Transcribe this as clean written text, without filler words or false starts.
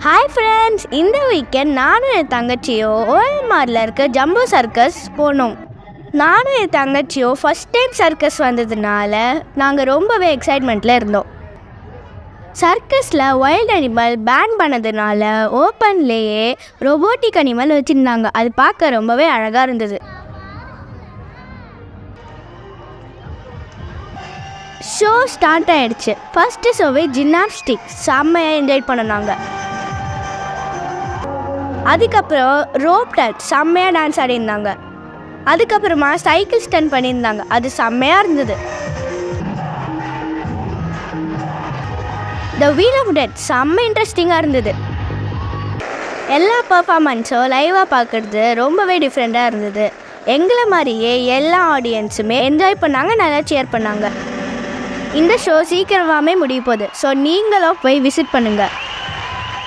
Hi friends, இந்த weekend நானும் என் தங்கச்சியும் ஓஎம்ஆரில் இருக்க ஜம்போ சர்க்கஸ் போனோம். நானும் என் தங்கச்சியும் ஃபஸ்ட் டைம் சர்க்கஸ் வந்ததுனால நாங்கள் ரொம்பவே எக்ஸைட்மெண்ட்டில் இருந்தோம். சர்க்கஸில் வைல்ட் அனிமல் பேன் பண்ணதுனால ஓப்பன்லேயே ரொபோட்டிக் அனிமல் வச்சுருந்தாங்க. அது பார்க்க ரொம்பவே அழகாக இருந்தது. ஷோ ஸ்டார்ட் ஆகிடுச்சு. ஃபஸ்ட்டு ஷோவே ஜிம்னாஸ்டிக் செம்மையாக என்ஜாய் பண்ணினாங்க. அதுக்கப்புறம் ரோப் டான்ஸ் செம்மையாக டான்ஸ் ஆடிருந்தாங்க. அதுக்கப்புறமா சைக்கிள் ஸ்டன் பண்ணியிருந்தாங்க. அது செம்மையாக இருந்தது. த வீல் ஆஃப் டெத் செம்ம இன்ட்ரெஸ்டிங்காக இருந்தது. எல்லா பர்ஃபார்மன்ஸும் லைவாக பார்க்குறது ரொம்பவே டிஃப்ரெண்ட்டாக இருந்தது. எங்களை மாதிரியே எல்லா ஆடியன்ஸுமே என்ஜாய் பண்ணாங்க, நல்லா சேர் பண்ணாங்க. இந்த ஷோ சீக்கிரமாகவே முடிய போகுது. ஸோ நீங்களும் போய் விசிட் பண்ணுங்கள்.